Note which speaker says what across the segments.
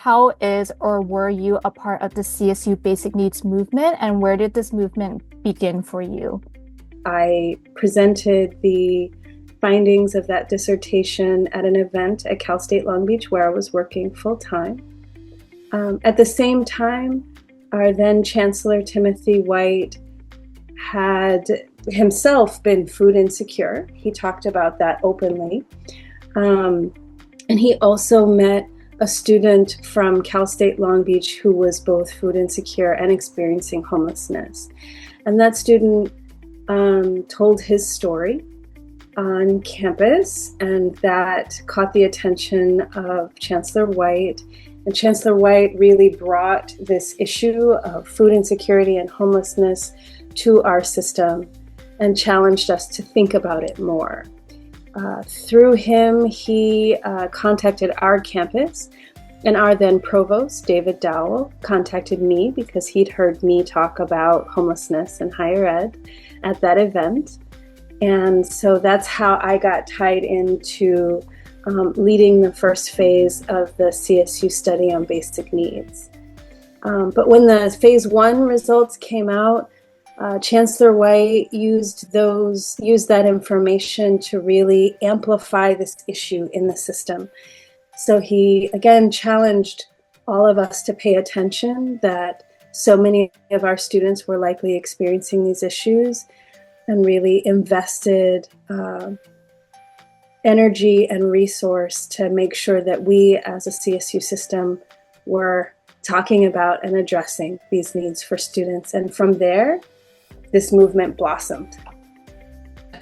Speaker 1: how is or were you a part of the CSU Basic Needs movement, and where did this movement begin for you?
Speaker 2: I presented the findings of that dissertation at an event at Cal State Long Beach where I was working full-time. At the same time, our then Chancellor Timothy White had himself been food insecure. He talked about that openly. And he also met a student from Cal State Long Beach who was both food insecure and experiencing homelessness. And that student told his story on campus, and that caught the attention of Chancellor White. And Chancellor White really brought this issue of food insecurity and homelessness to our system and challenged us to think about it more. Through him, he contacted our campus, and our then provost, David Dowell, contacted me because he'd heard me talk about homelessness in higher ed at that event. And so that's how I got tied into leading the first phase of the CSU study on basic needs. But when the phase 1 results came out, Chancellor White used that information to really amplify this issue in the system. So he again challenged all of us to pay attention that so many of our students were likely experiencing these issues, and really invested energy and resource to make sure that we as a CSU system were talking about and addressing these needs for students. And from there, this movement blossomed.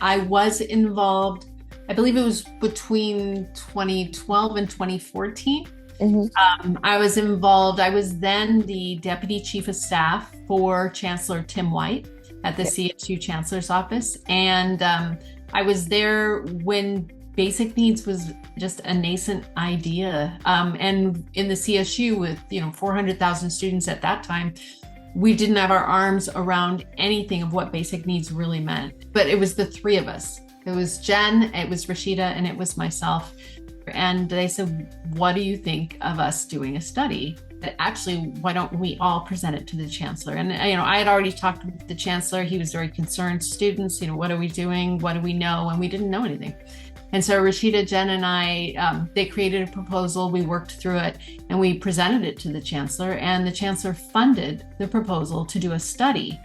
Speaker 3: I was involved, I believe it was between 2012 and 2014. I was involved, I was then the Deputy Chief of Staff for Chancellor Tim White at the CSU Chancellor's Office. And I was there when basic needs was just a nascent idea. And in the CSU with 400,000 students at that time, we didn't have our arms around anything of what basic needs really meant. But it was the three of us. It was Jen, it was Rashida, and it was myself. And they said, what do you think of us doing a study? Actually, why don't we all present it to the chancellor? And I had already talked with the chancellor. He was very concerned. Students, what are we doing? What do we know? And we didn't know anything. And so Rashida, Jen, and I, they created a proposal. We worked through it, and we presented it to the chancellor. And the chancellor funded the proposal to do a study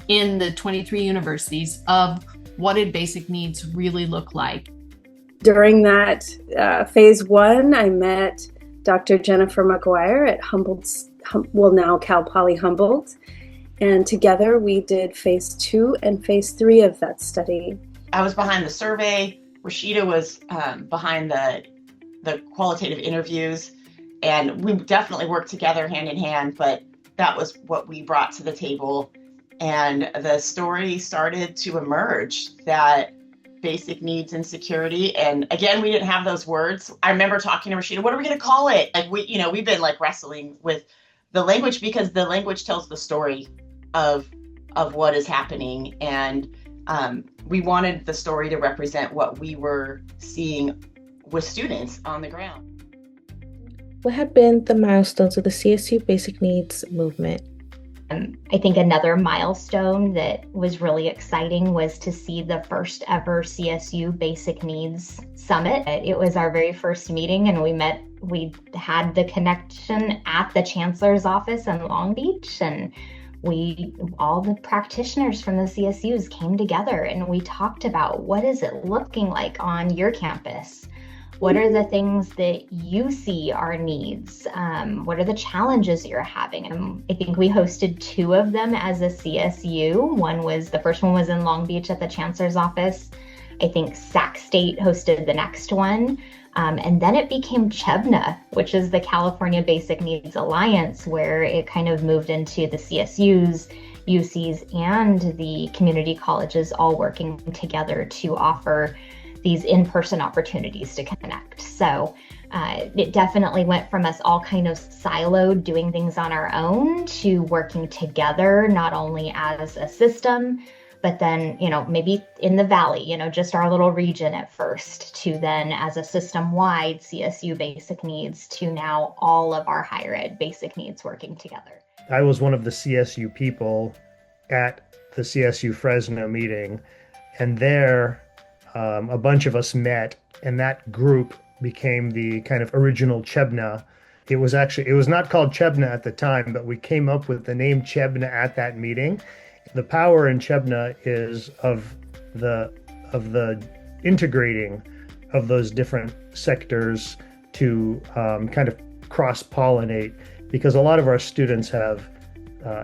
Speaker 3: in the 23 universities of what did basic needs really look like.
Speaker 2: During that phase 1, I met Dr. Jennifer McGuire at now Cal Poly Humboldt. And together we did phase 2 and phase 3 of that study.
Speaker 4: I was behind the survey. Rashida was behind the qualitative interviews, and we definitely worked together hand in hand, but that was what we brought to the table. And the story started to emerge that basic needs and security. And again, we didn't have those words. I remember talking to Rashida, what are we going to call it? Like we've been like wrestling with the language, because the language tells the story of what is happening. And we wanted the story to represent what we were seeing with students on the ground.
Speaker 5: What have been the milestones of the CSU Basic Needs movement?
Speaker 6: I think another milestone that was really exciting was to see the first ever CSU Basic Needs Summit. It was our very first meeting, and we had the connection at the Chancellor's office in Long Beach, and all the practitioners from the CSUs came together, and we talked about what is it looking like on your campus? What are the things that you see are needs? What are the challenges you're having? And I think we hosted 2 of them as a CSU. The first one was in Long Beach at the Chancellor's office. I think Sac State hosted the next one. And then it became CHEBNA, which is the California Basic Needs Alliance, where it kind of moved into the CSUs, UCs, and the community colleges all working together to offer these in-person opportunities to connect. So it definitely went from us all kind of siloed doing things on our own to working together, not only as a system, but then, maybe in the Valley, just our little region at first, to then as a system-wide CSU basic needs, to now all of our higher ed basic needs working together.
Speaker 7: I was one of the CSU people at the CSU Fresno meeting, and there a bunch of us met, and that group became the kind of original CHEBNA. It was not called CHEBNA at the time, but we came up with the name CHEBNA at that meeting. The power in CHEBNA is of the integrating of those different sectors to kind of cross-pollinate, because a lot of our students have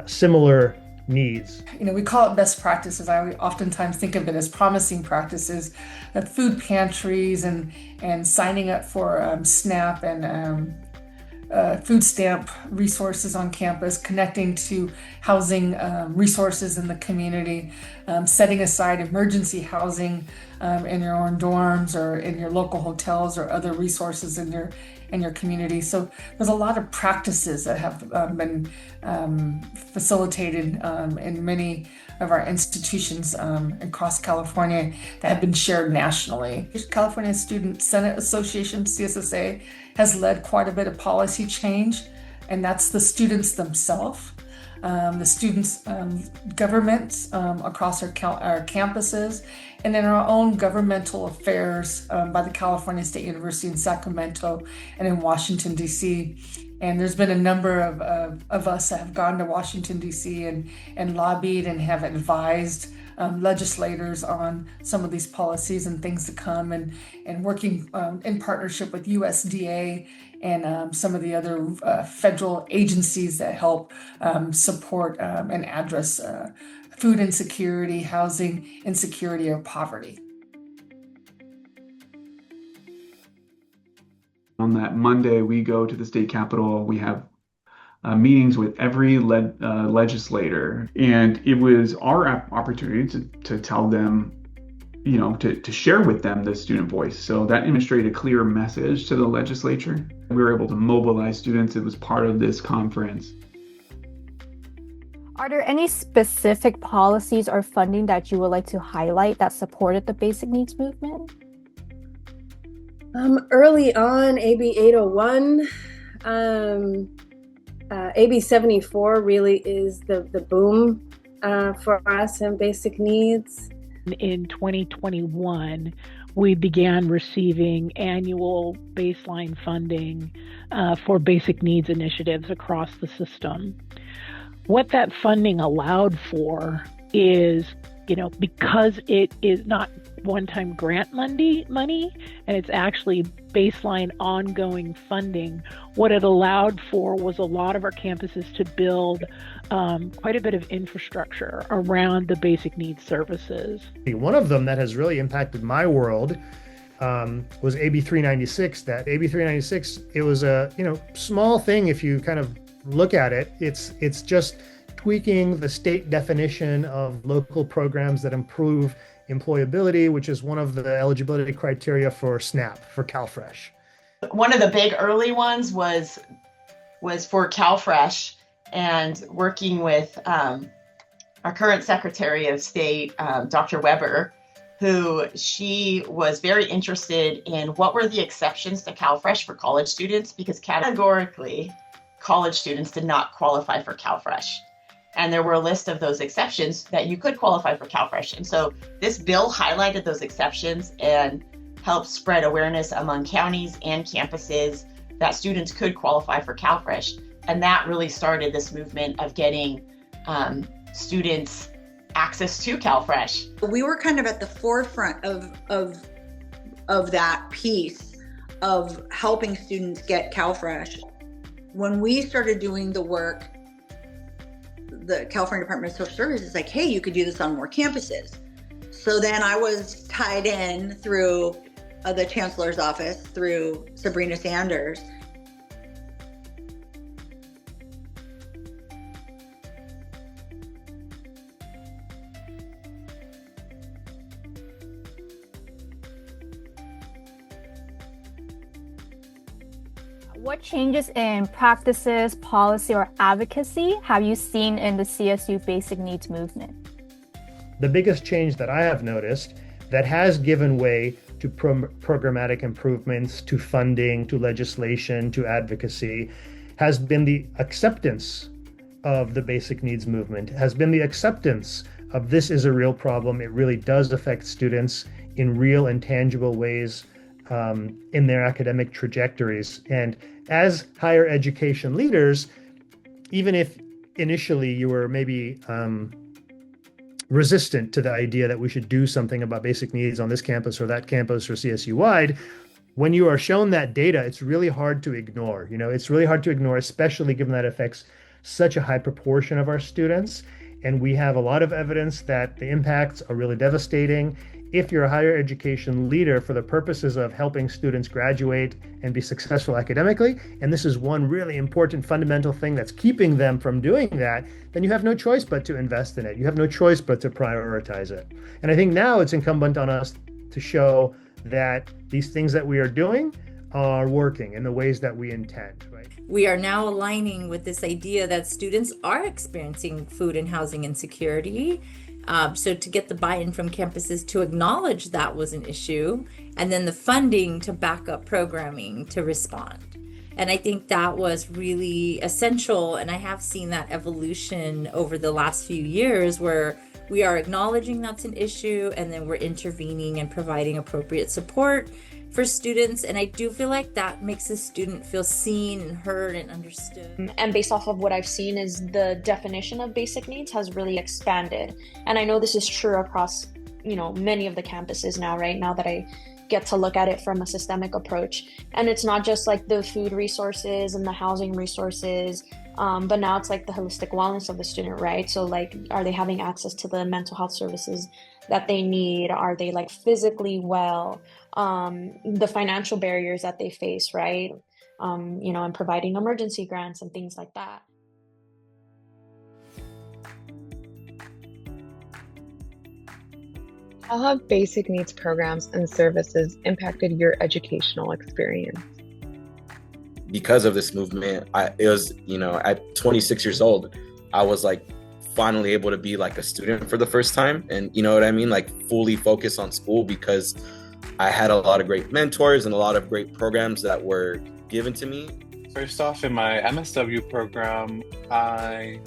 Speaker 7: similar needs.
Speaker 8: We call it best practices. I oftentimes think of it as promising practices, food pantries and signing up for SNAP and food stamp resources on campus, connecting to housing resources in the community, setting aside emergency housing in your own dorms or in your local hotels or other resources in your community. So there's a lot of practices that have been facilitated in many of our institutions across California that have been shared nationally. California Student Senate Association, CSSA, has led quite a bit of policy change, and that's the students themselves. The students' governments across our campuses, and then our own governmental affairs by the California State University in Sacramento and in Washington, D.C. And there's been a number of us that have gone to Washington, D.C. and lobbied and have advised legislators on some of these policies and things to come, and working in partnership with USDA and some of the other federal agencies that help support and address food insecurity, housing insecurity, or poverty.
Speaker 9: On that Monday, we go to the state capitol. We have meetings with every legislator, and it was our opportunity to tell them, to share with them the student voice. So that demonstrated a clear message to the legislature. We were able to mobilize students. It was part of this conference.
Speaker 1: Are there any specific policies or funding that you would like to highlight that supported the basic needs movement?
Speaker 2: Early on, AB 801, AB 74 really is the boom for us in basic needs.
Speaker 10: In 2021, we began receiving annual baseline funding for basic needs initiatives across the system. What that funding allowed for is, because it is not one-time grant money, and it's actually baseline ongoing funding, what it allowed for was a lot of our campuses to build quite a bit of infrastructure around the basic needs services.
Speaker 7: One of them that has really impacted my world was AB 396. That AB 396, it was a small thing if you kind of look at it. It's just tweaking the state definition of local programs that improve employability, which is one of the eligibility criteria for SNAP, for CalFresh.
Speaker 4: One of the big early ones was for CalFresh, and working with our current Secretary of State, Dr. Weber, who she was very interested in what were the exceptions to CalFresh for college students, because categorically, college students did not qualify for CalFresh. And there were a list of those exceptions that you could qualify for CalFresh. And so this bill highlighted those exceptions and helped spread awareness among counties and campuses that students could qualify for CalFresh. And that really started this movement of getting students access to CalFresh.
Speaker 11: We were kind of at the forefront of that piece of helping students get CalFresh. When we started doing the work, the California Department of Social Services is like, hey, you could do this on more campuses. So then I was tied in through the chancellor's office, through Sabrina Sanders.
Speaker 1: What changes in practices, policy, or advocacy have you seen in the CSU basic needs movement?
Speaker 7: the biggest change that I have noticed that has given way to programmatic improvements, to funding, to legislation, to advocacy, has been the acceptance of the basic needs movement, has been the acceptance of this is a real problem. It really does affect students in real and tangible ways in their academic trajectories. And as higher education leaders, even if initially you were maybe resistant to the idea that we should do something about basic needs on this campus or that campus or CSU wide, when you are shown that data, it's really hard to ignore. It's really hard to ignore, especially given that it affects such a high proportion of our students. And we have a lot of evidence that the impacts are really devastating. If you're a higher education leader for the purposes of helping students graduate and be successful academically, and this is one really important fundamental thing that's keeping them from doing that, then you have no choice but to invest in it. You have no choice but to prioritize it. And I think now it's incumbent on us to show that these things that we are doing are working in the ways that we intend, right?
Speaker 12: We are now aligning with this idea that students are experiencing food and housing insecurity. So to get the buy-in from campuses to acknowledge that was an issue, and then the funding to back up programming to respond. And I think that was really essential. And I have seen that evolution over the last few years where we are acknowledging that's an issue, and then we're intervening and providing appropriate support for students. And I do feel like that makes a student feel seen and heard and understood.
Speaker 13: And based off of what I've seen is the definition of basic needs has really expanded. And I know this is true across, many of the campuses now, right? Now that I get to look at it from a systemic approach. And it's not just like the food resources and the housing resources, but now it's like the holistic wellness of the student, right? So like, are they having access to the mental health services that they need? Are they like physically well? The financial barriers that they face, right? And providing emergency grants and things like that.
Speaker 14: How have basic needs programs and services impacted your educational experience?
Speaker 15: Because of this movement, it was, at 26 years old, I was like finally able to be like a student for the first time. And you know what I mean? Like fully focus on school, because I had a lot of great mentors and a lot of great programs that were given to me.
Speaker 16: First off, in my MSW program, I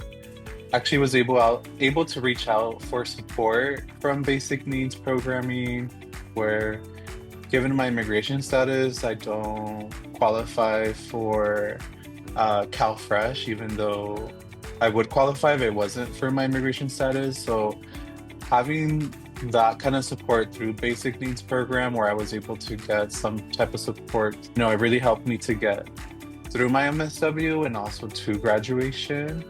Speaker 16: actually was able to reach out for support from basic needs programming, where given my immigration status, I don't qualify for CalFresh, even though I would qualify if it wasn't for my immigration status. So having that kind of support through basic needs program, where I was able to get some type of support, it really helped me to get through my MSW and also to graduation.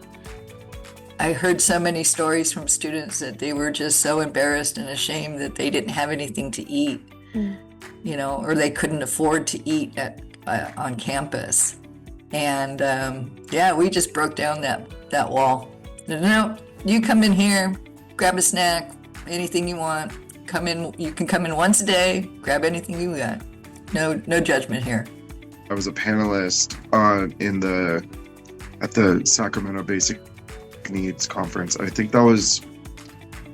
Speaker 17: I heard so many stories from students that they were just so embarrassed and ashamed that they didn't have anything to eat, or they couldn't afford to eat on campus. And we just broke down that wall. No, you come in here, grab a snack, anything you want. Come in. You can come in once a day, grab anything you got. No judgment here.
Speaker 18: I was a panelist at the Sacramento Basic Needs Conference. I think that was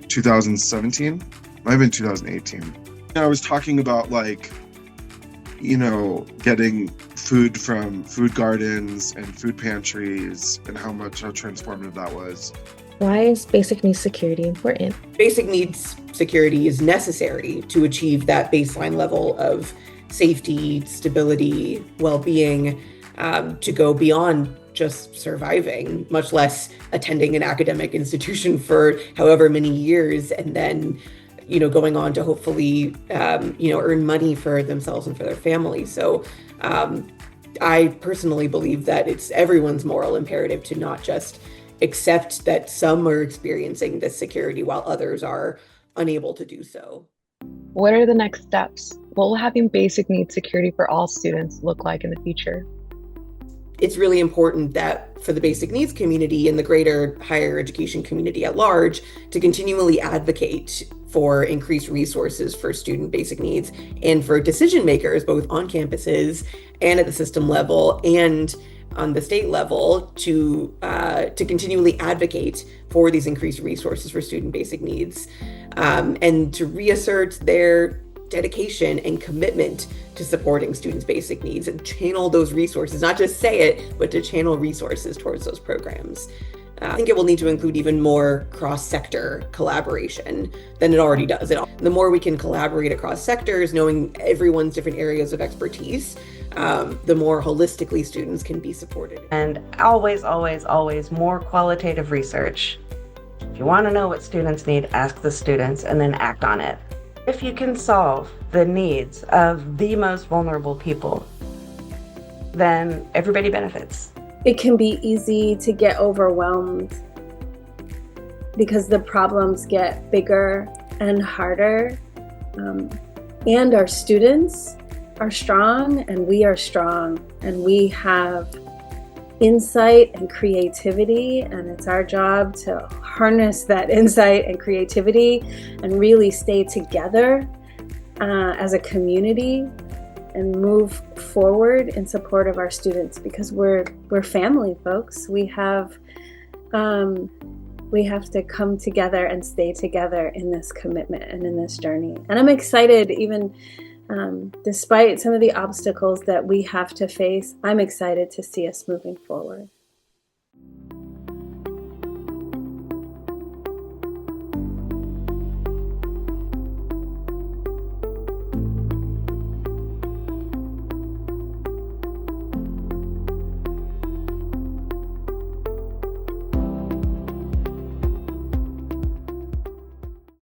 Speaker 18: 2017, might have been 2018. I was talking about getting food from food gardens and food pantries and how transformative that was.
Speaker 5: Why is basic needs security important?
Speaker 19: Basic needs security is necessary to achieve that baseline level of safety, stability, well-being, to go beyond just surviving, much less attending an academic institution for however many years and then, going on to hopefully, earn money for themselves and for their families. So I personally believe that it's everyone's moral imperative to not just accept that some are experiencing this security while others are unable to do so.
Speaker 14: What are the next steps? What will having basic needs security for all students look like in the future?
Speaker 19: It's really important that for the basic needs community and the greater higher education community at large to continually advocate for increased resources for student basic needs and for decision makers, both on campuses and at the system level, and on the state level to continually advocate for these increased resources for student basic needs, and to reassert their dedication and commitment to supporting students' basic needs and channel those resources, not just say it, but to channel resources towards those programs. I think it will need to include even more cross-sector collaboration than it already does. The more we can collaborate across sectors, knowing everyone's different areas of expertise, the more holistically students can be supported.
Speaker 20: And always, always, always more qualitative research. If you want to know what students need, ask the students and then act on it. If you can solve the needs of the most vulnerable people, then everybody benefits.
Speaker 2: It can be easy to get overwhelmed because the problems get bigger and harder. And our students are strong, and we are strong, and we have insight and creativity, and it's our job to harness that insight and creativity and really stay together as a community and move forward in support of our students, because we're family, folks. We have to come together and stay together in this commitment and in this journey. And I'm excited, even despite some of the obstacles that we have to face, I'm excited to see us moving forward.